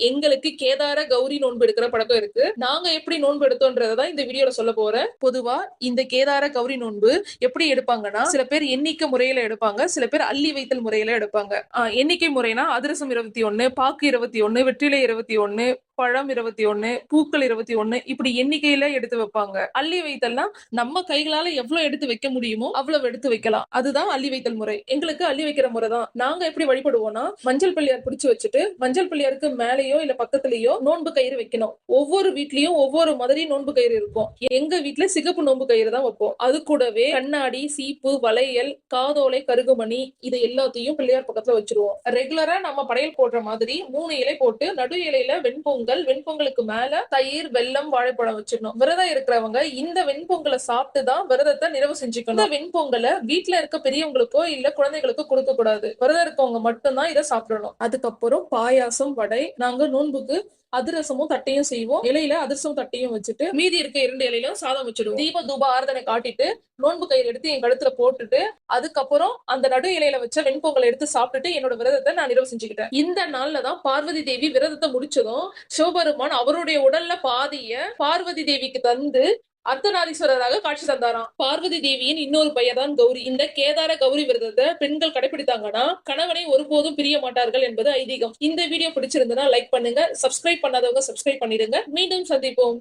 எங்களுக்கு கேதார கௌரி நோன்பு எடுக்கிற பழக்கம் இருக்கு. நாங்க எப்படி நோன்பு எடுத்தோன்றதான் இந்த வீடியோல சொல்ல போறேன். பொதுவா இந்த கேதார கௌரி நோன்பு எப்படி எடுப்பாங்கன்னா, சில பேர் எண்ணிக்கை முறையில எடுப்பாங்க, சில பேர் அள்ளி வைத்தல் முறையில எடுப்பாங்க. எண்ணிக்கை முறைனா அதிரசம் 21, பாக்கு 21, வெற்றிலை 21, பழம் 21, பூக்கள் 21, இப்படி எண்ணிக்கையில எடுத்து வைப்பாங்க. அள்ளி வைத்தல்னா நம்ம கைகளால எவ்வளவு எடுத்து வைக்க முடியுமோ அவ்வளவு எடுத்து வைக்கலாம். அதுதான் அள்ளி வைத்தல் முறை. எங்களுக்கு அள்ளி வைக்கிற முறை தான். நாங்க எப்படி வழிபடுவோம்னா, மஞ்சள் பிள்ளையார் பிடிச்சு வச்சுட்டு மஞ்சள் பிள்ளையாருக்கு மேலேயோ இல்ல பக்கத்துலயோ நோன்பு கயிறு வைக்கணும். ஒவ்வொரு வீட்லயும் ஒவ்வொரு மாதிரி நோன்பு கயிறு இருக்கும். எங்க வீட்டுல சிகப்பு நோன்பு கயிறு தான் வைப்போம். அது கூடவே கண்ணாடி, சீப்பு, வளையல், காதோலை, கருகுமணி இது எல்லாத்தையும் பிள்ளையார் பக்கத்துல வச்சிருவோம். ரெகுலரா நம்ம படையல் போடுற மாதிரி 3 இலை போட்டு நடு இலையில வெண்பொங்கல், வெண்பொங்கலுக்கு மேல தயிர், வெல்லம், வாழைப்பழம் வச்சிடணும். விரதம் இருக்கிறவங்க இந்த வெண்பொங்கலை சாப்பிட்டு தான் விரதத்தை நிறைவு செஞ்சுக்கணும். இந்த வெண்பொங்கலை வீட்டுல இருக்க பெரியவங்களுக்கோ இல்ல குழந்தைகளுக்கோ கொடுக்க கூடாது. விரதம் இருக்கவங்க மட்டும்தான் இதை சாப்பிடணும். அதுக்கப்புறம் பாயாசம், வடை, நாங்க நோன்புக்கு அதிரசமும் தட்டையும் செய்வோம். இலையில அதிரசம் தட்டையும் வச்சுட்டு மீதி இருக்க 2 இலையிலும் சாதம் வச்சிடுவோம். தீப தூப ஆராதனை காட்டிட்டு நோன்பு கயிறு எடுத்து என் கழுத்துல போட்டுட்டு அதுக்கப்புறம் அந்த நடு இலையில வச்ச வெண்பொங்கலை எடுத்து சாப்பிட்டுட்டு என்னோட விரதத்தை நான் நிறைவு செஞ்சுக்கிட்டேன். இந்த நாள்ல தான் பார்வதி தேவி விரதத்தை முடிச்சதும் சிவபெருமான் அவருடைய உடல்ல பாதிய பார்வதி தேவிக்கு தந்து அர்த்தநாரீஸ்வரராக காட்சி தந்தாராம். பார்வதி தேவியின் இன்னொரு பெயர் தான் கௌரி. இந்த கேதார கௌரி விரதத்தை பெண்கள் கடைபிடித்தாங்கன்னா கணவனை ஒருபோதும் பிரிய மாட்டார்கள் என்பது ஐதீகம். இந்த வீடியோ பிடிச்சிருந்தனா லைக் பண்ணுங்க, சப்ஸ்கிரைப் பண்ணாதவங்க சப்ஸ்கிரைப் பண்ணிடுங்க. மீண்டும் சந்திப்போம்.